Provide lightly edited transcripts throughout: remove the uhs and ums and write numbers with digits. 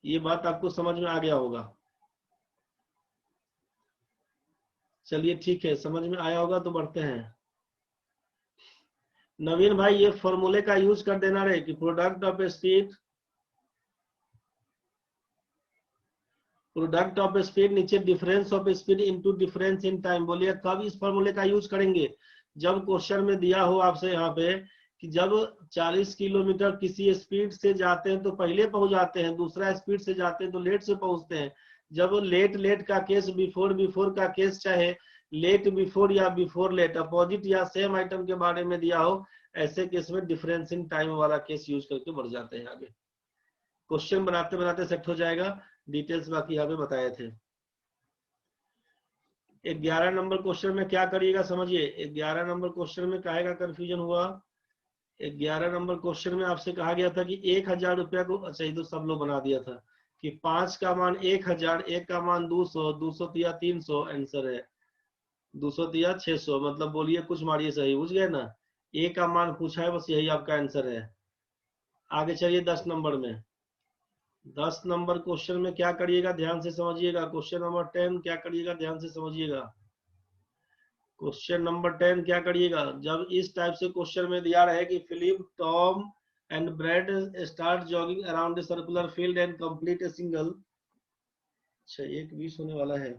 ये बात आपको समझ में आ गया होगा। चलिए ठीक है, समझ में आया होगा तो बढ़ते हैं। नवीन भाई ये फॉर्मूले का यूज कर देना रे कि प्रोडक्ट ऑफ स्पीड नीचे difference of speed into difference in time. बोलिए कब इस फॉर्मूले का यूज करेंगे? जब क्वेश्चन में दिया हो आपसे यहाँ पे कि जब 40 किलोमीटर किसी स्पीड से जाते हैं तो पहले पहुंच जाते हैं, दूसरा स्पीड से जाते हैं तो लेट से पहुंचते हैं। जब लेट का केस, बिफोर का केस, चाहे लेट बिफोर या बिफोर लेट, अपोजिट या सेम आइटम के बारे में दिया हो, ऐसे केस में डिफरेंस इन टाइम वाला केस यूज करके बढ़ जाते हैं आगे। क्वेश्चन बनाते बनाते सेट हो जाएगा, डिटेल्स बाकी यहाँ पे बताए थे। 11 नंबर क्वेश्चन में क्या करिएगा समझिए। 11 नंबर क्वेश्चन में काहे का कंफ्यूजन हुआ? 11 नंबर क्वेश्चन में आपसे कहा गया था कि 1000 रुपया को, अच्छा ये तो सब लोग बना दिया था कि 5 का मान 1000, 1 का मान 200, 200 तिया 300, आंसर है 200 तिया 600। मतलब बोलिए कुछ मारिए सही, बुझ गए ना? ए का मान पूछा है, बस यही आपका आंसर है। आगे चलिए 10 नंबर में। 10 नंबर क्वेश्चन में क्या करिएगा, ध्यान से समझिएगा। क्वेश्चन नंबर 10 क्या करिएगा, ध्यान से समझिएगा। क्वेश्चन नंबर 10 क्या करिएगा, जब इस टाइप से क्वेश्चन में दिया रहे कि Philip, Tom and Brad start jogging around the circular field and complete a single, अच्छा 1:20 होने वाला है,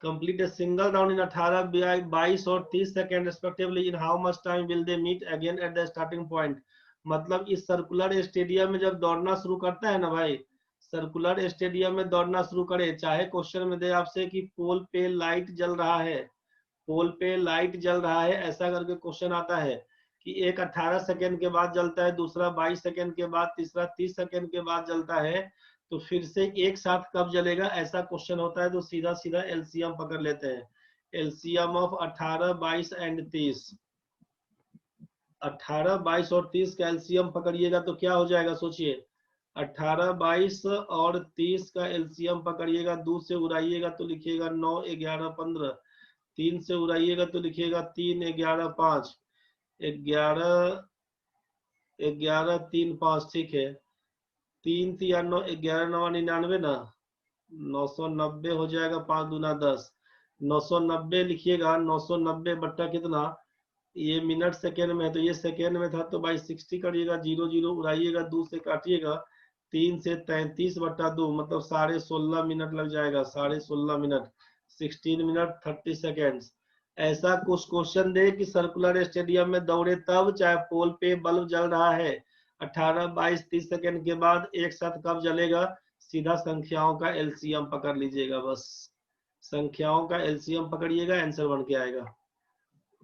complete a single round in 18, 22 और 30 second respectively, in how much time will they meet again at the starting point. मतलब इस circular stadium में जब दौड़ना शुरू करता है ना भाई, सर्कुलर स्टेडियम में दौड़ना शुरू करे, चाहे क्वेश्चन में दे आपसे कि पोल पे लाइट जल रहा है, पोल पे लाइट जल रहा है, ऐसा करके क्वेश्चन आता है कि एक 18 सेकेंड के बाद जलता है, दूसरा 22 सेकेंड के बाद, तीसरा 30 सेकेंड के बाद जलता है, तो फिर से एक साथ कब जलेगा, ऐसा क्वेश्चन होता है तो सीधा सीधा एलसीएम पकड़ लेते हैं। एलसीएम ऑफ 18, 22 एंड 30, 18, 22 और 30 का एलसीएम पकड़िएगा तो क्या हो जाएगा सोचिए। 18, 22 और 30 का एलसीएम पकड़िएगा, 2 से उड़ाइएगा तो लिखिएगा 9, 11, 15, 3 से उड़ाइएगा तो लिखिएगा 3, 11, 5, 11, 11, 3, 5, ठीक है। 3 3 9, 11 9 99 ना, 990 हो जाएगा, 5 दूना 10, 990 लिखिएगा। 990 बट्टा कितना, ये मिनट सेकेंड में है तो ये सेकेंड में था तो बाई 60 करिएगा, 0 0 उड़ाइएगा, 2 से काटिएगा, 3 से 33 बट्टा 2, मतलब 16.5 मिनट लग जाएगा, 16.5 मिनट, 16 मिनट 30 सेकेंड्स। ऐसा कुछ क्वेश्चन दे कि सर्कुलर स्टेडियम में दौड़े तब, चाहे पोल पे बल्ब जल रहा है, 18, 22, 30 सेकेंड के बाद एक साथ कब जलेगा, सीधा संख्याओं का एलसीएम पकड़ लीजिएगा, बस संख्याओं का एलसीएम पकड़िएगा, आंसर बन के आएगा।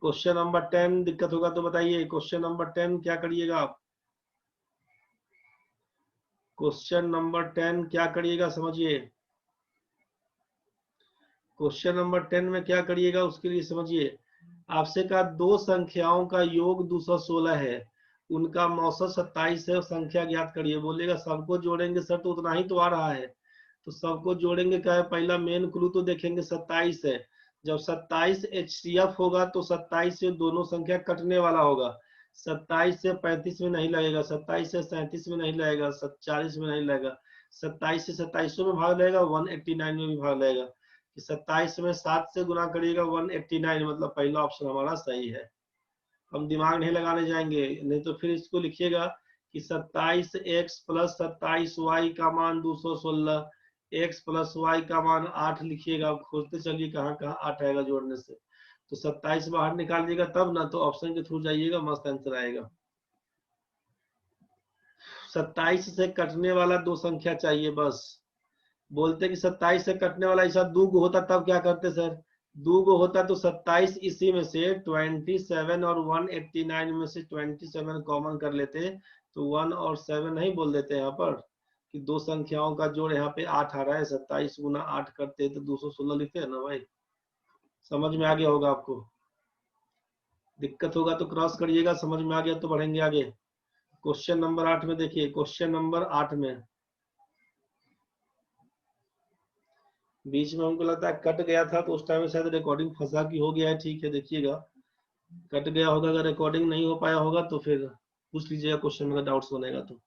क्वेश्चन नंबर 10 दिक्कत होगा तो बताइए। क्वेश्चन नंबर 10 क्या करिएगा आप, क्वेश्चन नंबर 10 क्या करिएगा समझिए। क्वेश्चन नंबर 10 में क्या करिएगा उसके लिए समझिए। आपसे कहा दो संख्याओं का योग 216 है, उनका मौसम 27 है, संख्या ज्ञात करिए। बोलेगा सबको जोड़ेंगे सर तो उतना ही तो आ रहा है, तो सबको जोड़ेंगे क्या है, पहला मेन क्लू तो देखेंगे 27 है। जब 27 HCF होगा तो 27 से दोनों संख्या कटने वाला होगा, 27 से 35 में नहीं लगेगा, 27 से 37 में नहीं लगेगा, 40 में नहीं लगेगा, 27 से 27 में भाग लगेगा, 189 में भी भाग लगेगा। 27 में 7 से गुना करिएगा 189, मतलब पहला ऑप्शन हमारा सही है। हम दिमाग नहीं लगाने जाएंगे, नहीं तो फिर इसको लिखिएगा कि 27x प्लस 27y का मान 216, x प्लस y का मान 8 लिखिएगा। खोजते चलिए कहाँ कहाँ 8 आएगा जोड़ने से, तो 27 बाहर निकालिएगा तब ना, तो ऑप्शन के थ्रू जाइएगा, मस्त आंसर आएगा। 27 से कटने वाला दो संख्या चाहिए बस। बोलते कि 27 से कटने वाला ऐसा दूगो होता तब क्या करते सर, दूगो होता तो 27 इसी में से 27 और 189 में से 27 कॉमन कर लेते, तो 1 और 7 नहीं बोल देते यहाँ पर कि दो संख्याओं का जोड़ यहाँ पे 8 आ रहा है, 27 गुना 8 करते तो 216 लिखते हैं ना भाई। समझ में आ गया होगा आपको, दिक्कत होगा तो क्रॉस करिएगा, समझ में आ गया तो बढ़ेंगे आगे। क्वेश्चन नंबर 8 में देखिए, क्वेश्चन नंबर 8 में बीच में हमको लगता है कट गया था, तो उस टाइम में शायद रिकॉर्डिंग फंसा की हो गया है, ठीक है देखिएगा, कट गया होगा, अगर रिकॉर्डिंग नहीं हो पाया होगा तो फिर पूछ लीजिएगा क्वेश्चन में, डाउट्स बनेगा तो।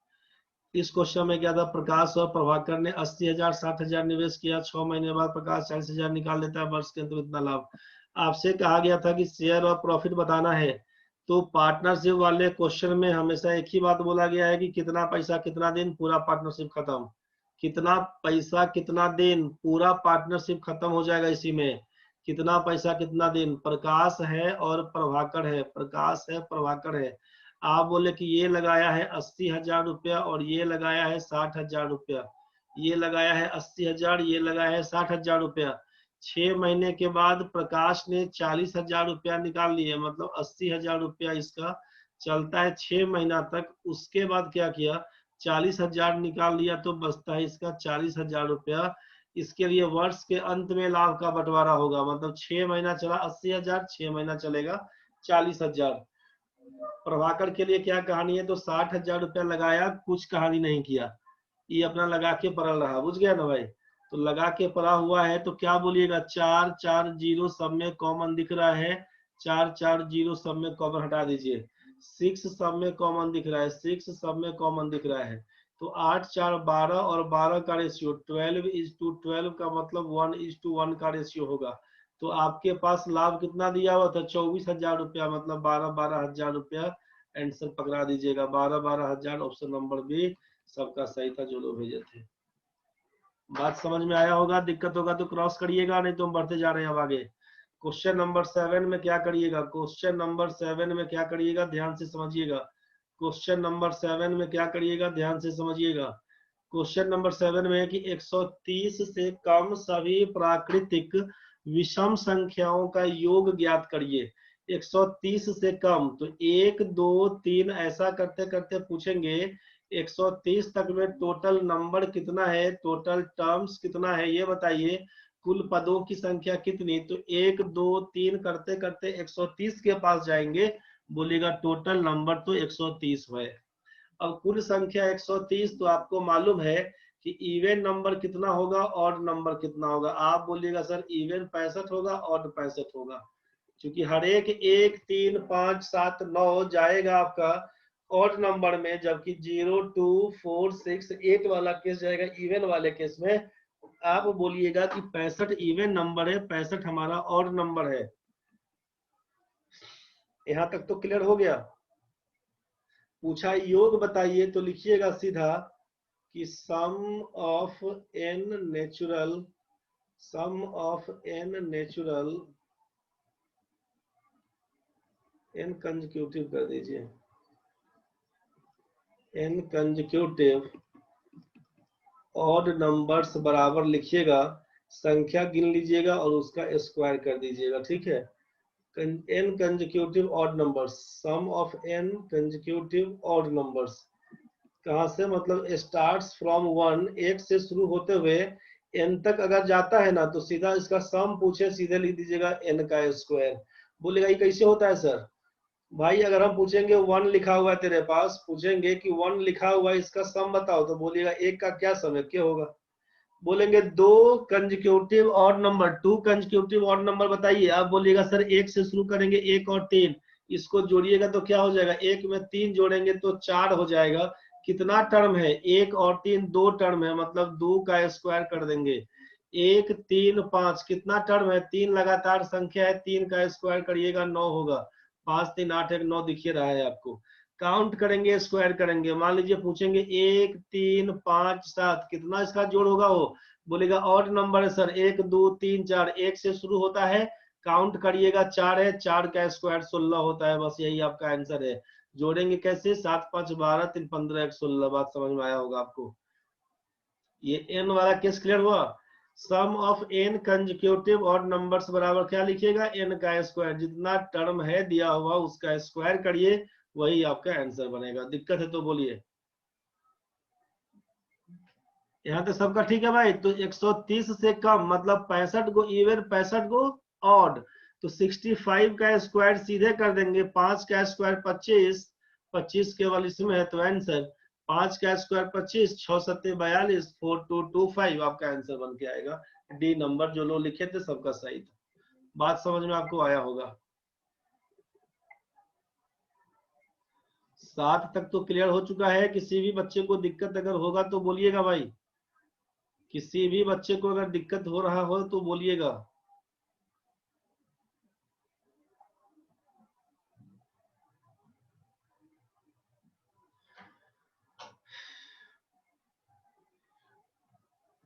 इस क्वेश्चन में क्या था, प्रकाश और प्रभाकर ने 80,000 60,000 निवेश किया, 6 महीने बाद प्रकाश 40,000 निकाल लेता है, वर्ष के अंत में इतना लाभ। आपसे कहा गया था कि शेयर और प्रॉफिट बताना है, तो पार्टनरशिप वाले क्वेश्चन में हमेशा एक ही बात बोला गया है कि कितना पैसा कितना दिन, पूरा पार्टनरशिप खत्म। कितना पैसा कितना दिन, पूरा पार्टनरशिप खत्म हो जाएगा इसी में। कितना पैसा कितना दिन, प्रकाश है और प्रभाकर है, प्रकाश है प्रभाकर है। आप बोले कि ये लगाया है 80,000 रुपया और ये लगाया है 60,000 रुपया, ये लगाया है 80,000, ये लगाया है 60,000 रुपया। 6 महीने के बाद प्रकाश ने 40,000 रुपया निकाल लिए, मतलब 80,000 रुपया इसका चलता है 6 महीना तक। उसके बाद क्या किया, 40,000 निकाल लिया तो बचता है इसका 40,000 रुपया। इसके लिए वर्ष के अंत में लाभ का बंटवारा होगा, मतलब 6 महीना चला 80,000, 6 महीना चलेगा 40,000। प्रभाकर के लिए क्या कहानी है, तो 60,000 रुपया लगाया, कुछ कहानी नहीं किया, ये अपना लगा के पड़ल रहा, बुझ गया ना भाई। तो लगा के पड़ा हुआ है तो क्या बोलिएगा, 4 4 0 सब में कॉमन दिख रहा है, 4 4 0 सब में कॉमन हटा दीजिए, 6 सब में कॉमन दिख रहा है, 6 सब में कॉमन दिख रहा है। तो 8 4 12 और 12 का रेशियो 12:12 का मतलब 1:1 का रेशियो होगा। तो आपके पास लाभ कितना दिया हुआ था, 24,000 रुपया, मतलब 12,000 रुपया। आंसर पकड़ा दीजिएगा, 12,000 ऑप्शन नंबर बी सबका सही था जो लोग भेजे थे। बात समझ में आया होगा, दिक्कत होगा तो क्रॉस करिएगा, नहीं तो हम बढ़ते जा रहे हैं अब आगे। क्वेश्चन नंबर 7 में क्या करिएगा, क्वेश्चन नंबर 7 में क्या करिएगा, ध्यान से समझिएगा। क्वेश्चन नंबर 7 में क्या करिएगा, ध्यान से समझिएगा। क्वेश्चन नंबर 7 में है कि 130 से कम सभी प्राकृतिक विषम संख्याओं का योग ज्ञात करिए। 130 से कम, तो 1 2 3 ऐसा करते करते पूछेंगे 130 तक में टोटल नंबर कितना है, टोटल टर्म्स कितना है ये बताइए, कुल पदों की संख्या कितनी। तो 1 2 3 करते करते 130 के पास जाएंगे, बोलेगा टोटल नंबर तो 130 है। अब कुल संख्या 130, तो आपको मालूम है कि इवन नंबर कितना होगा, ऑड नंबर कितना होगा। आप बोलिएगा सर इवन 65 होगा, ऑड 65 होगा, क्योंकि हर एक 1 3 5 7 9 जाएगा आपका ऑड नंबर में, जबकि 0 2 4 6 8 वाला केस जाएगा इवन वाले केस में। आप बोलिएगा कि 65 इवन नंबर है, 65 हमारा ऑड नंबर है। यहां तक तो क्लियर हो गया। पूछा योग बताइए, तो लिखिएगा सीधा कि sum of n natural n consecutive कर दीजिए, n कंसेक्यूटिव ऑड नंबर्स बराबर लिखिएगा, संख्या गिन लीजिएगा और उसका स्क्वायर कर दीजिएगा, ठीक है। n consecutive odd numbers, sum of n consecutive odd numbers कहाँ से, मतलब स्टार्ट्स फ्रॉम 1, 1 से शुरू होते हुए n तक अगर जाता है ना, तो सीधा इसका सम पूछे सीधे लिख दीजिएगा n का स्क्वायर। बोलेगा ये कैसे होता है सर, भाई अगर हम पूछेंगे 1 लिखा हुआ है तेरे पास, पूछेंगे कि 1 लिखा हुआ है इसका सम बताओ, तो बोलिएगा 1 का क्या सम है, क्या होगा। बोलेंगे 2 consecutive odd number, 2 consecutive odd number बताइए। आप बोलिएगा सर 1 से शुरू करेंगे, 1 और 3 इसको जोड़िएगा तो क्या हो जाएगा, 1 में 3 जोड़ेंगे तो 4 हो जाएगा। कितना टर्म है, 1 और 3 2 टर्म है, मतलब 2 का स्क्वायर कर देंगे। 1 3 5 कितना टर्म है, 3 लगातार संख्या है, 3 का स्क्वायर करिएगा 9 होगा। 5 3 8 1 9 दिख रहा है आपको। काउंट करेंगे, स्क्वायर करेंगे, मान लीजिए पूछेंगे 1 3 5 7 कितना इसका जोड़ होगा, वो बोलेगा ऑड नंबर है सर, 1 2 3 4, 1 से शुरू होता है, काउंट करिएगा 4 है, 4 का स्क्वायर 16 होता है, बस यही आपका आंसर है। जोड़ेंगे कैसे, 7 5 12 3 15 1 16। बात समझ में आया होगा आपको। ये n वाला केस क्लियर हुआ। Sum of n consecutive odd numbers बराबर क्या लिखिएगा, n का स्क्वायर, जितना टर्म है दिया हुआ उसका स्क्वायर करिए, वही आपका आंसर बनेगा। दिक्कत है तो बोलिए। यहाँ तक सबका ठीक है भाई। तो 130 से कम मतलब 65 को इवन, 65 को ऑड, तो 65 का स्क्वायर सीधे कर देंगे, 5 का स्क्वायर 25, 25 केवल इसमें है, तो आंसर 5 का स्क्वायर 25, 6 7 42, 4225 आपका आंसर बन के आएगा। डी नंबर जो लोग लिखे थे सबका सही था। बात समझ में आपको आया होगा। 7 तक तो क्लियर हो चुका है। किसी भी बच्चे को दिक्कत अगर होगा तो बोलिएगा भाई, किसी भी बच्चे को अगर दिक्कत हो रहा हो तो बोलिएगा।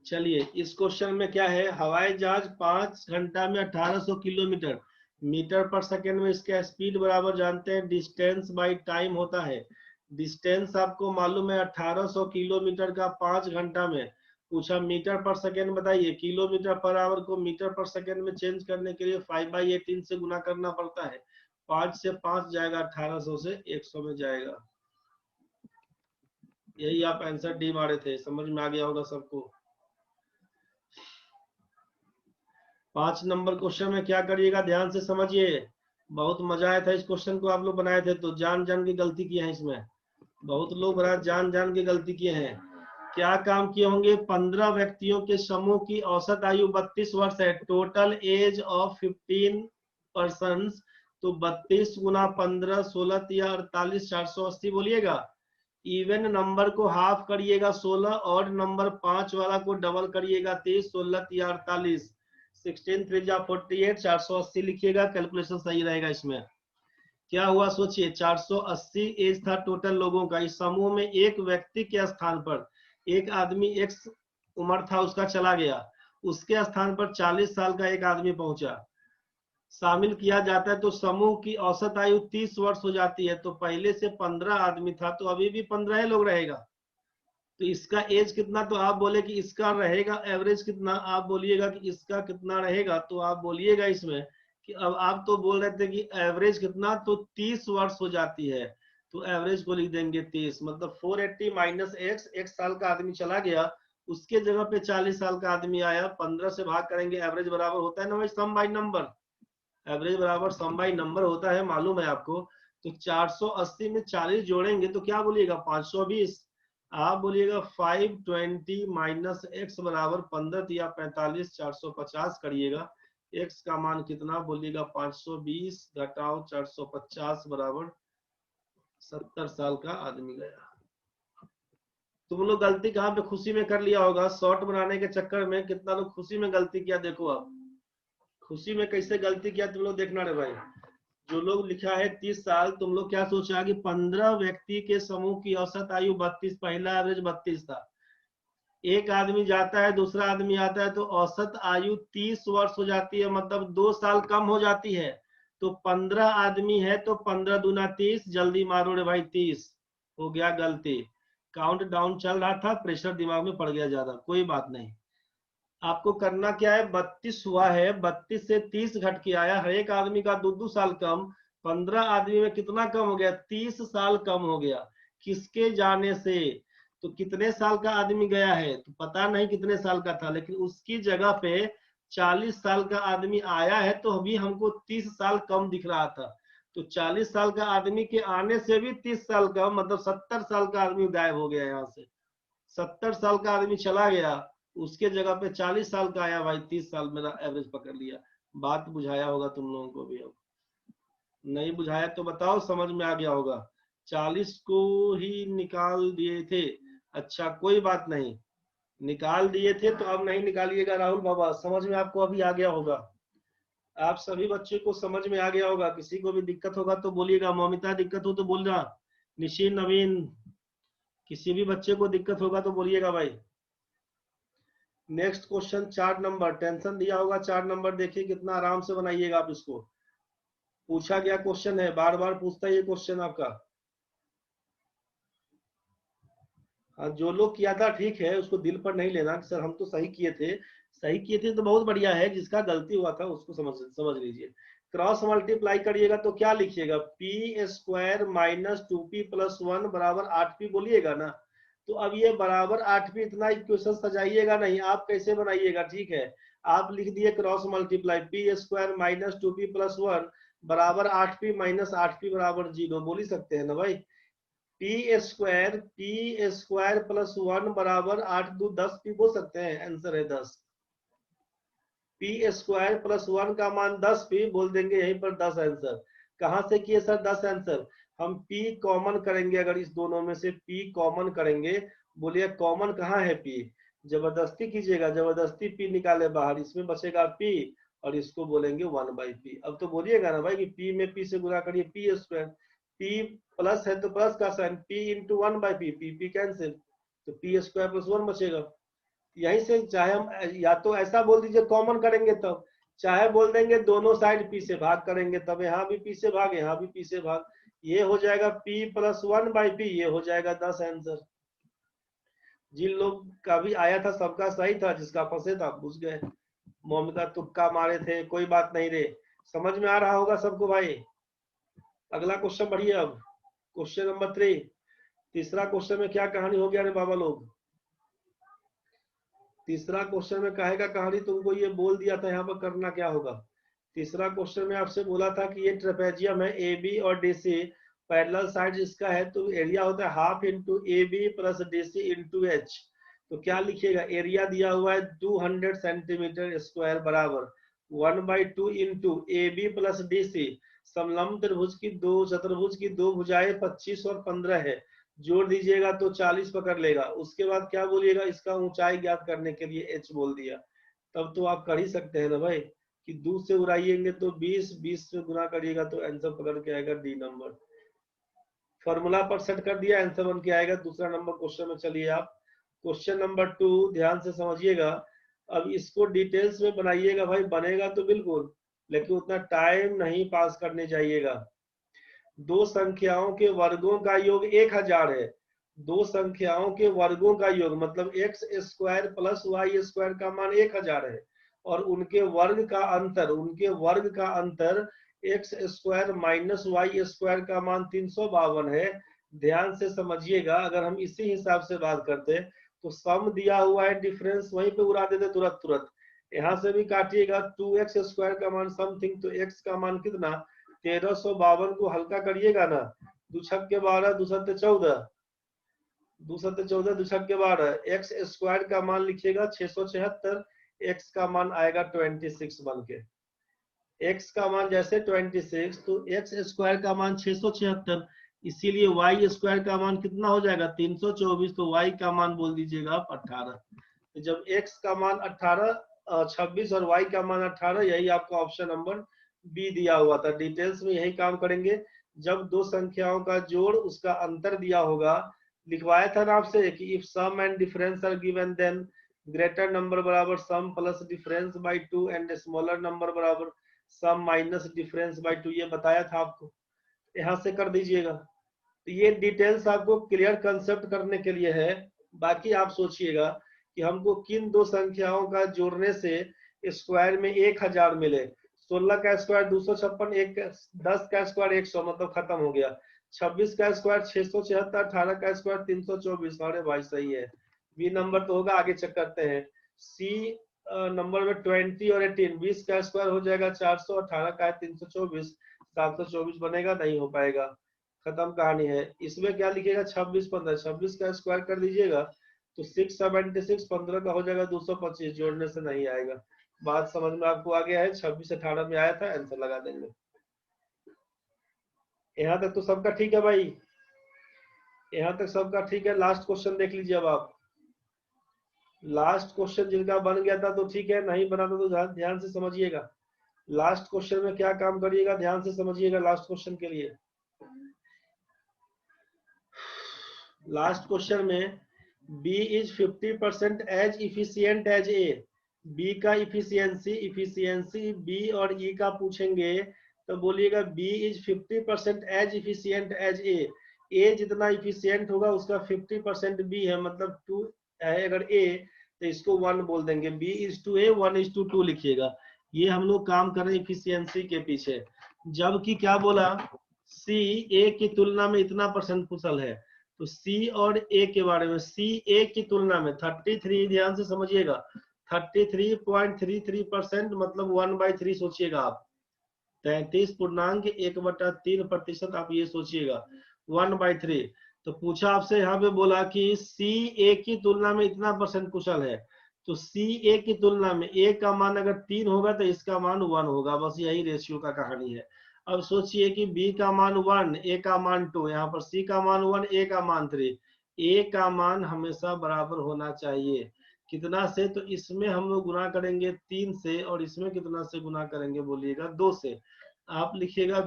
चलिए, इस क्वेश्चन में क्या है, हवाई जहाज 5 घंटा में 1800 किलोमीटर मीटर पर सेकेंड में, इसका स्पीड बराबर जानते हैं डिस्टेंस बाय टाइम होता है। डिस्टेंस आपको मालूम है 1800 किलोमीटर का 5 घंटा में। पूछा मीटर पर सेकेंड बताइए, किलोमीटर पर आवर को मीटर पर सेकेंड में चेंज करने के लिए 5/18 से गुना करना पड़ता है। 5 से 5 जाएगा 1800 से 100 में जाएगा। यही आप आंसर डी मारे थे, समझ में आ गया होगा सबको। 5 नंबर क्वेश्चन में क्या करिएगा, ध्यान से समझिए। बहुत मजा आया था इस क्वेश्चन को आप लोग बनाए थे तो जान जान की गलती किए हैं इसमें। बहुत लोग बड़ा जान जान की गलती किए हैं। क्या काम किए होंगे, 15 व्यक्तियों के समूह की औसत आयु 32 वर्ष है। टोटल एज ऑफ 15 पर्सन्स, तो 32 गुना 15 16 या 48 480 बोलिएगा। इवन नंबर को हाफ करिएगा 16, और नंबर 5 वाला को डबल करिएगा 23 16 या 48। 16 3 जा 48, 480 लिखिएगा, कैलकुलेशन सही रहेगा इसमें। क्या हुआ सोचिए, 480 एज था टोटल लोगों का। इस समूह में एक व्यक्ति के स्थान पर एक आदमी एक्स उम्र था उसका चला गया, उसके स्थान पर 40 साल का एक आदमी पहुंचा, शामिल किया जाता है तो समूह की औसत आयु 30 वर्ष हो जाती है। तो पहले से 15 आदमी था तो अभी भी 15 लोग रहेगा। तो इसका एज कितना, तो आप बोले कि इसका रहेगा एवरेज कितना, आप बोलिएगा कि इसका कितना रहेगा, तो आप बोलिएगा इसमें कि अब आप तो बोल रहे थे कि एवरेज कितना, तो 30 वर्ष हो जाती है। तो एवरेज को लिख देंगे 30, मतलब 480 माइनस एक्स, एक साल का आदमी चला गया उसके जगह पे 40 साल का आदमी आया, 15 से भाग करेंगे, एवरेज बराबर होता है ना भाई सम बाई नंबर। एवरेज बराबर सम बाई नंबर होता है, मालूम है आपको। तो 480 में 40 जोड़ेंगे तो क्या बोलिएगा 520। आप बोलिएगा 520 माइनस एक्स बराबर 15 या 45, 450 करिएगा। एक्स का मान कितना बोलिएगा 520 घटाओ 450 बराबर 70 साल का आदमी गया। तुम लोग गलती कहाँ पे खुशी में कर लिया होगा, शॉर्ट बनाने के चक्कर में कितना लोग खुशी में गलती किया, देखो आप खुशी में कैसे गलती किया तुम लोग देखना रे भाई। जो लोग लिखा है 30 साल, तुम लोग क्या सोचा कि 15 व्यक्ति के समूह की औसत आयु 32, पहला एवरेज 32 था। एक आदमी जाता है दूसरा आदमी आता है तो औसत आयु 30 वर्ष हो जाती है, मतलब 2 साल कम हो जाती है। तो 15 आदमी है तो 15 दूना 30, जल्दी मारो रे भाई 30। हो गया गलती, काउंट डाउन चल रहा था, प्रेशर दिमाग में पड़ गया ज्यादा, कोई बात नहीं। आपको करना क्या है, 32 हुआ है, 32 से 30 घट के आया, हर एक आदमी का 2 साल कम। 15 आदमी में कितना कम हो गया, 30 साल कम हो गया। किसके जाने से, तो कितने साल का आदमी गया है तो पता नहीं कितने साल का था, लेकिन उसकी जगह पे 40 साल का आदमी आया है तो अभी हमको 30 साल कम दिख रहा था। तो 40 साल का आदमी के आने से भी 30 साल कम, मतलब 70 साल का आदमी गायब हो गया यहाँ से। 70 साल का आदमी चला गया, उसके जगह पे 40 साल का आया भाई, 30 साल मेरा एवरेज पकड़ लिया। बात बुझाया होगा तुम लोगों को भी, अब नहीं बुझाया तो बताओ, समझ में आ गया होगा। 40 को ही निकाल दिए थे, अच्छा कोई बात नहीं, निकाल दिए थे तो अब नहीं निकालिएगा राहुल बाबा, समझ में आपको अभी आ गया होगा। आप सभी बच्चे को समझ में आ गया होगा। किसी को भी दिक्कत होगा तो बोलिएगा, मौमिता दिक्कत हो तो बोलना, निशिन नवीन किसी भी बच्चे को दिक्कत होगा तो बोलिएगा भाई। नेक्स्ट क्वेश्चन 4 नंबर, टेंशन दिया होगा 4 नंबर, देखिए कितना आराम से बनाइएगा आप इसको। पूछा गया क्वेश्चन है, बार बार पूछता है ये क्वेश्चन आपका। हाँ, जो लोग किया था ठीक है, उसको दिल पर नहीं लेना कि सर हम तो सही किए थे। सही किए थे तो बहुत बढ़िया है, जिसका गलती हुआ था उसको समझ लीजिए। क्रॉस मल्टीप्लाई करिएगा तो क्या लिखिएगा, P square minus 2p plus 1 बराबर 8p बोलिएगा ना। तो अब ये बराबर 8p, इतना इक्वेशन सजाइएगा नहीं, आप कैसे बनाइएगा, ठीक है। आप लिख दिए cross multiply, P square minus 2p plus 1 बराबर 8p माइनस 8p बराबर 0, बोल ही सकते हैं ना भाई। पी स्क्वायर प्लस 1 बराबर 8 2 10 p बोल सकते हैं, आंसर है 10। पी स्क्वायर प्लस 1 का मान 10p बोल देंगे, यहीं पर 10 आंसर। कहां से किए सर 10 आंसर, हम P कॉमन करेंगे, अगर इस दोनों में से P कॉमन करेंगे, बोलिए कॉमन कहाँ है P, जबरदस्ती कीजिएगा, जबरदस्ती P निकाले बाहर, इसमें बचेगा P और इसको बोलेंगे 1/P। अब तो बोलिएगा ना भाई कि P में P से गुणा करिए P स्क्वायर, P प्लस है तो प्लस का sign, P into 1/P, P cancel, तो P स्क्वायर प्लस 1 बचेगा। यहीं से चाहे हम या तो ऐसा बोल दीजिए कॉमन करेंगे तब, चाहे बोल देंगे दोनों साइड P से भाग करेंगे तब, यहाँ भी P से भाग यहाँ भी P से भाग, ये हो जाएगा P प्लस 1/P, ये हो जाएगा 10 आंसर। जिन लोग का भी आया था सबका सही था, जिसका फंसे था घुस गए, मोहम्मद का तुक्का मारे थे, कोई बात नहीं रे, समझ में आ रहा होगा सबको भाई। अगला क्वेश्चन बढ़िए, अब क्वेश्चन नंबर 3, तीसरा क्वेश्चन में क्या कहानी हो गया रे बाबा लोग, तीसरा क्वेश्चन में काहे का कहानी तुमको ये बोल दिया था यहाँ पर करना क्या होगा। तीसरा क्वेश्चन में आपसे बोला था कि ये ट्रेपेजियम है ए बी और डी सी, पैरेलल साइड इसका है, तो एरिया होता है half into A B plus D C into H. तो क्या लिखिएगा, एरिया दिया हुआ है 200 सेंटीमीटर स्क्वायर बराबर 1/2 into A B plus D C, समलंब त्रिभुज की दो चतुर्भुज की दो भुजाएं 25 और 15 है, जोड़ दीजिएगा तो 40 पकड़ लेगा। उसके बाद क्या बोलिएगा, इसका ऊंचाई ज्ञात करने के लिए h बोल दिया। तब तो आप कर ही सकते हैं ना भाई कि 2 से उड़ाइएंगे तो 20, 20 से गुना करिएगा तो आंसर पकड़ के आएगा डी नंबर। फॉर्मूला पर सेट कर दिया, आंसर बन के आएगा। दूसरा नंबर क्वेश्चन में चलिए आप, क्वेश्चन नंबर 2 ध्यान से समझिएगा। अब इसको डिटेल्स में बनाइएगा भाई, बनेगा तो बिल्कुल, लेकिन उतना टाइम नहीं पास करने जाइएगा। दो संख्याओं के वर्गों का योग 1000 है, दो संख्याओं के वर्गों का योग मतलब x square plus Y square का मान 1000 है, और उनके वर्ग का अंतर x square minus Y square का मान 352 है। ध्यान से समझिएगा, अगर हम इसी हिसाब से बात करते तो सम दिया हुआ है, डिफरेंस वहीं पे उड़ा देते तुरंत। यहाँ से भी काटिएगा 2x स्क्वायर का मान समथिंग, तो x का मान कितना 1352 को हल्का करिएगा ना, 2 छक के 12, 2 सत्ते 14, 2 सत्ते 14, 2 छक के 12, x स्क्वायर का मान लिखिएगा 676, x का मान आएगा 26 बन के, x का मान जैसे 26 तो x स्क्वायर का मान 676, इसीलिए y स्क्वायर का मान कितना हो जाएगा 324, तो y का मान बोल दीजिएगा आप 18। तो जब x का मान 26 और y का मान 18, यही आपका ऑप्शन नंबर बी दिया हुआ था। डिटेल्स में यही काम करेंगे, जब दो संख्याओं का जोड़ उसका अंतर दिया होगा, लिखवाया था ना आपसे कि if sum and difference are given then greater number बराबर sum plus difference by 2 and smaller number बराबर सम माइनस डिफरेंस बाय 2, ये बताया था आपको, यहाँ से कर दीजिएगा। तो ये डिटेल्स आपको क्लियर कंसेप्ट करने के लिए है। बाकी आप सोचिएगा कि हमको किन दो संख्याओं का जोड़ने से स्क्वायर में 1000 मिले। 16 का स्क्वायर 256, 10 का स्क्वायर 100, मतलब खत्म हो गया। 26 का स्क्वायर 676, 18 का स्क्वायर 324। अरे भाई सही है, बी नंबर तो होगा, आगे चेक करते हैं। सी नंबर में 20 और 18, 20 का स्क्वायर हो जाएगा 400, 18 का है 324, 724 बनेगा, नहीं हो पाएगा, खत्म कहानी है। इसमें क्या लिखेगा 26, 15, 26 का स्क्वायर कर दीजिएगा तो 676, 15 का हो जाएगा 225, जोड़ने से नहीं आएगा। बात समझ में आपको आ गया है, 26 18 में आया था, आंसर लगा देंगे। यहाँ तक तो सबका ठीक है भाई, यहाँ तक सबका ठीक है। लास्ट क्वेश्चन देख लीजिए अब आप, लास्ट क्वेश्चन जिनका बन गया था तो ठीक है, नहीं बना था तो ध्यान से समझिएगा। लास्ट क्वेश्चन में क्या काम करिएगा, ध्यान से समझिएगा। लास्ट क्वेश्चन के लिए, लास्ट क्वेश्चन में B is 50% as efficient as A, B का इफिशियंसी B और E का पूछेंगे तो बोलिएगा B is 50% as efficient as A जितना इफिशियंट होगा उसका 50% B है, मतलब 2 है अगर A तो इसको 1 बोल देंगे, B is to A 1 is to 2 लिखिएगा। ये हम लोग काम कर रहे हैं इफिशियंसी के पीछे, जबकि क्या बोला C A की तुलना में इतना परसेंट कुशल है, तो C और A के बारे में, C A की तुलना में 33, ध्यान से समझिएगा 33.33% मतलब 1/3 सोचिएगा आप, 33.1/3%, आप ये सोचिएगा 1/3। तो पूछा आपसे यहाँ पे बोला कि C A की तुलना में इतना परसेंट कुशल है, तो C A की तुलना में A का मान अगर 3 होगा तो इसका मान 1 होगा, बस यही रेशियो का कहानी है। अब सोचिए कि B का मान 1, A का मान 2, यहाँ पर C का मान 1, A का मान 3। A का मान हमेशा बराबर होना चाहिए कितना से, तो इसमें हम लोग गुना करेंगे 3 से, और इसमें कितना से गुना करेंगे बोलिएगा 2 से। आप लिखिएगा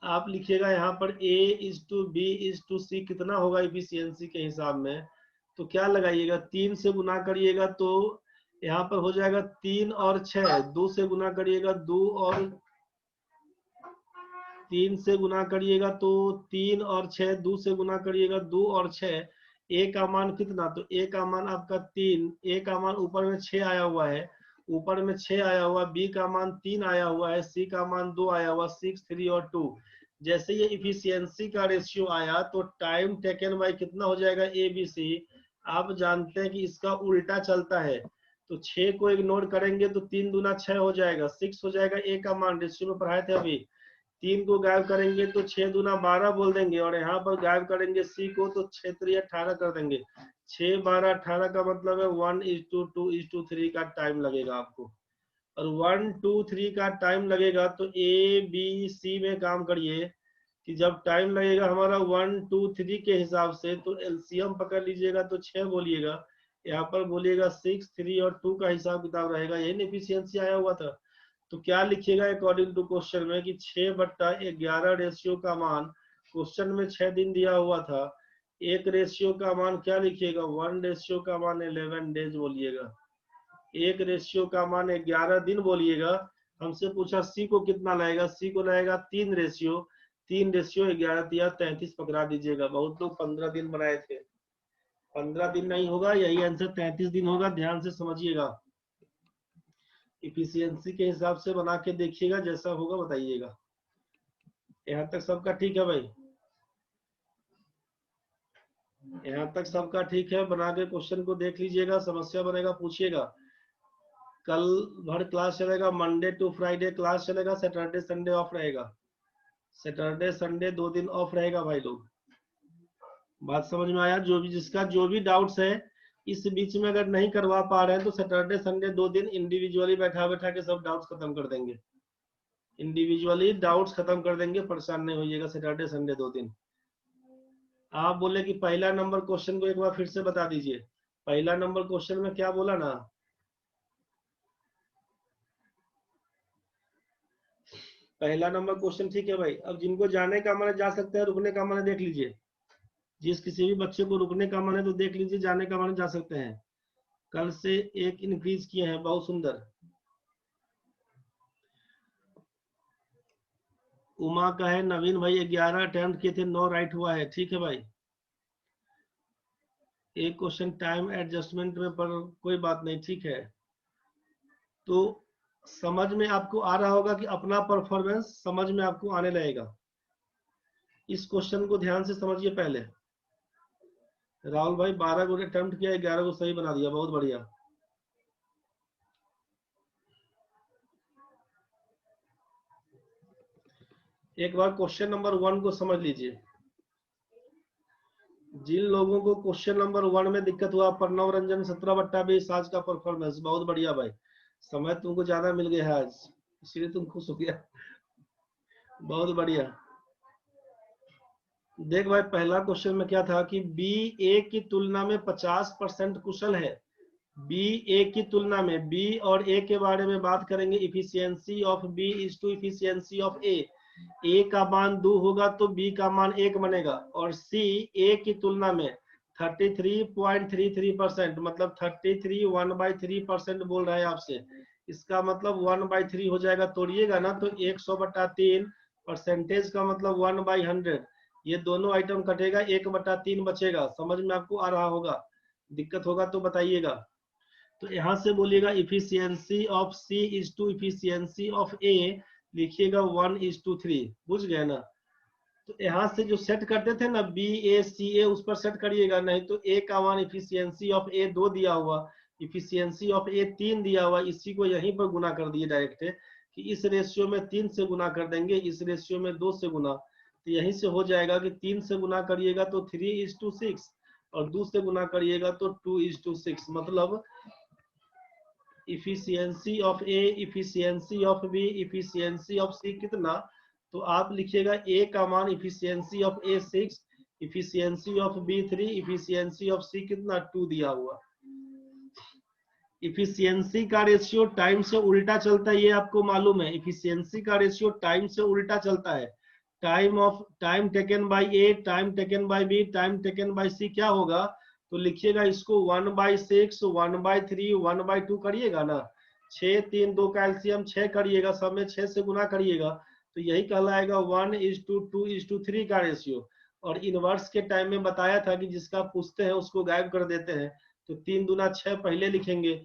आप लिखिएगा यहाँ पर A/B/C कितना होगा इफिशियंसी के हिसाब में, तो क्या लगाइएगा 3 से गुना करिएगा तो यहाँ पर हो जाएगा 3 और 6, 2 से गुना करिएगा 2 और 3 से गुना करिएगा तो 3 और 6, 2 से गुना करिएगा 2 और 6। A का मान कितना, तो A का मान आपका 3, A का मान ऊपर में 6 आया हुआ है, ऊपर में 6 आया हुआ, B का मान 3 आया हुआ है, C का मान 2 आया हुआ, 6, 3 और 2। जैसे ये इफिशियंसी का रेशियो आया तो टाइम टेकन बाय कितना हो जाएगा ABC। आप जानते हैं कि इसका उल्टा चलता है, तो 6 को इग्नोर करेंगे तो 3 दूना 6 हो जाएगा, 6 हो जाएगा A का मान, रेशियो में पढ़ाए थे अभी। 3 को गायब करेंगे तो 6 दूना 12 बोल देंगे, और यहाँ पर गायब करेंगे C को तो 6 3 18 कर देंगे। 6 12 18 का मतलब है 1:2:3 का टाइम लगेगा आपको, और 1 2 3 का टाइम लगेगा तो ABC में काम करिए कि जब टाइम लगेगा हमारा 1 2 3 के हिसाब से, तो एलसीएम पकड़ लीजिएगा तो 6 बोलिएगा, यहाँ पर बोलिएगा 6 3 और 2 का हिसाब किताब रहेगा, यही एफिशिएंसी आया हुआ था। तो क्या लिखिएगा अकॉर्डिंग टू क्वेश्चन में कि 6/11 रेशियो का मान, क्वेश्चन में 6 दिन दिया हुआ था, एक रेशियो का मान क्या लिखिएगा 1 रेशियो का मान 11 डेज बोलिएगा, एक रेशियो का मान 11 दिन बोलिएगा। हमसे पूछा C को कितना लगेगा, C को लगेगा 3 रेशियो, 3 रेशियो 11 या 33 पकड़ा दीजिएगा। बहुत लोग 15 दिन बनाए थे, 15 दिन नहीं होगा, यही आंसर 33 दिन होगा। ध्यान से समझिएगा, इफिशियंसी के हिसाब से बना के देखिएगा, जैसा होगा बताइएगा। यहाँ तक सबका ठीक है भाई? यहाँ तक सबका ठीक है? बना के क्वेश्चन को देख लीजिएगा, समस्या बनेगा पूछिएगा। कल भर क्लास चलेगा, मंडे टू फ्राइडे क्लास चलेगा, सैटरडे संडे ऑफ रहेगा। सैटरडे संडे 2 दिन ऑफ रहेगा भाई लोग। बात समझ में आया? जो भी जिसका जो भी डाउट्स है इस बीच में अगर नहीं करवा पा रहे हैं तो सैटरडे संडे 2 दिन इंडिविजुअली बैठा बैठा के सब डाउट्स खत्म कर देंगे, इंडिविजुअली डाउट्स खत्म कर देंगे, परेशान नहीं होइएगा। सैटरडे संडे 2 दिन। आप बोले कि पहला नंबर क्वेश्चन को एक बार फिर से बता दीजिए। पहला नंबर क्वेश्चन में क्या बोला ना, पहला नंबर क्वेश्चन ठीक है भाई। अब जिनको जाने का मन है जा सकते हैं, रुकने का मन है देख लीजिए। जिस किसी भी बच्चे को रुकने का मन है तो देख लीजिए, जाने का मन है जा सकते हैं। कल से एक इंक्रीज किए हैं, बहुत सुंदर। उमा का है, नवीन भाई 11 अटेम्प्ट किए थे, 9 राइट हुआ है, ठीक है भाई। एक क्वेश्चन टाइम एडजस्टमेंट में, पर कोई बात नहीं, ठीक है। तो समझ में आपको आ रहा होगा कि अपना परफॉर्मेंस समझ में आपको आने लगेगा। इस क्वेश्चन को ध्यान से समझिए पहले। राहुल भाई 12 को अटेम्प्ट किया, 11 को सही बना दिया, बहुत बढ़िया। एक बार क्वेश्चन नंबर 1 को समझ लीजिए। जिन लोगों को क्वेश्चन नंबर 1 में दिक्कत हुआ, प्रणव रंजन 17/20 आज का परफॉर्मेंस बहुत बढ़िया भाई। समय तुमको ज्यादा मिल गया है आज, इसलिए तुम खुश हो गया, बहुत बढ़िया। देख भाई, पहला क्वेश्चन में क्या था कि बी ए की तुलना में 50% कुशल है। बी ए की तुलना में, बी और ए के बारे में बात करेंगे। Efficiency of B is two efficiency of A. A का मान 2 होगा तो बी का मान 1 बनेगा। और सी ए की तुलना में 33.33%, मतलब 33 1/3% बोल रहा है आपसे। इसका मतलब 1/3 हो जाएगा, तोड़िएगा ना तो 100/3, परसेंटेज का मतलब 1/100। ये दोनों आइटम कटेगा, 1/3 बचेगा। समझ में आपको आ रहा होगा? दिक्कत होगा तो बताइएगा। तो यहाँ से बोलिएगा efficiency of C is two efficiency of A, लिखिएगा 1:3। बुझ गए ना? तो यहाँ से जो सेट करते थे ना BACA, उस पर सेट करिएगा, नहीं तो ए का मान इफिशियंसी ऑफ ए 2 दिया हुआ, इफिशियंसी ऑफ ए 3 दिया हुआ, इसी को यहीं पर गुना कर दिए डायरेक्ट कि इस रेशियो में 3 से गुना कर देंगे, इस रेशियो में 2 से गुना। तो यहीं से हो जाएगा कि 3 से गुना करिएगा तो 3:6, और 2 से गुना करिएगा तो 2:6। मतलब efficiency of A, efficiency of B, efficiency of C कितना, तो आप लिखिएगा ए का मान efficiency of A 6, efficiency of B 3, efficiency of C कितना 2 दिया हुआ। इफिशियंसी का रेशियो टाइम से उल्टा चलता है, ये आपको मालूम है। इफिशियंसी का रेशियो टाइम से उल्टा चलता है। Time taken by A, time taken by B, time taken by C क्या होगा, तो लिखिएगा इसको 1/6, 1/3, 1/2 करिएगा ना। 6, 3, 2 का एलसीएम 6 करिएगा, सब में 6 से गुना करिएगा, तो यही कहलाएगा 1:2:3 का रेशियो। और इनवर्स के टाइम में बताया था कि जिसका पूछते हैं उसको गायब कर देते हैं, तो 3 दूना 6 पहले लिखेंगे,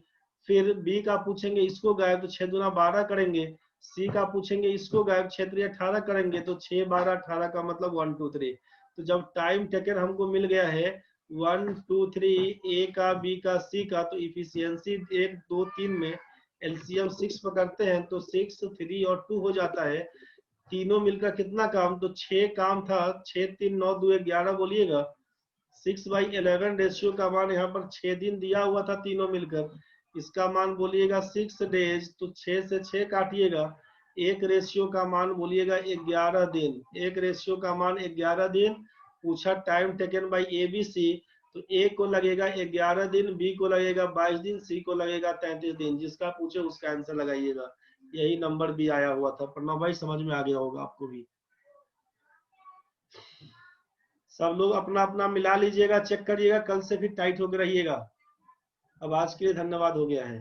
फिर बी का पूछेंगे इसको गायब, तो 6 दूना 12 करेंगे। सी का पूछेंगे इसको गायब, 6 3 18 करेंगे, तो 6 12 18 का मतलब 1 2 3। तो जब टाइम टेकन हमको मिल गया है 1 2 3 ए का, बी का, सी का, तो इफिशियंसी 1 2 3 में एलसीएम 6 पकड़ते हैं तो 6 3 और 2 हो जाता है। तीनों मिलकर कितना काम, तो 6 काम था। 6 3 9 2 11 बोलिएगा। 6/11 रेशियो का मान यहाँ पर 6 दिन दिया हुआ था तीनों मिलकर, इसका मान बोलिएगा 6 डेज, तो 6 से 6 काटिएगा। एक रेशियो का मान बोलिएगा 11 दिन, एक रेशियो का मान 11 दिन। पूछा time taken by A B C, तो ए को लगेगा 11 दिन, बी को लगेगा 22 दिन, सी को लगेगा 33 दिन। जिसका पूछे उसका आंसर लगाइएगा। यही नंबर भी आया हुआ था। प्रणव भाई समझ में आ गया होगा आपको भी। सब लोग अपना अपना मिला लीजिएगा, चेक करिएगा, कल से फिर टाइट होकर रहिएगा। अब आज के लिए धन्यवाद, हो गया है।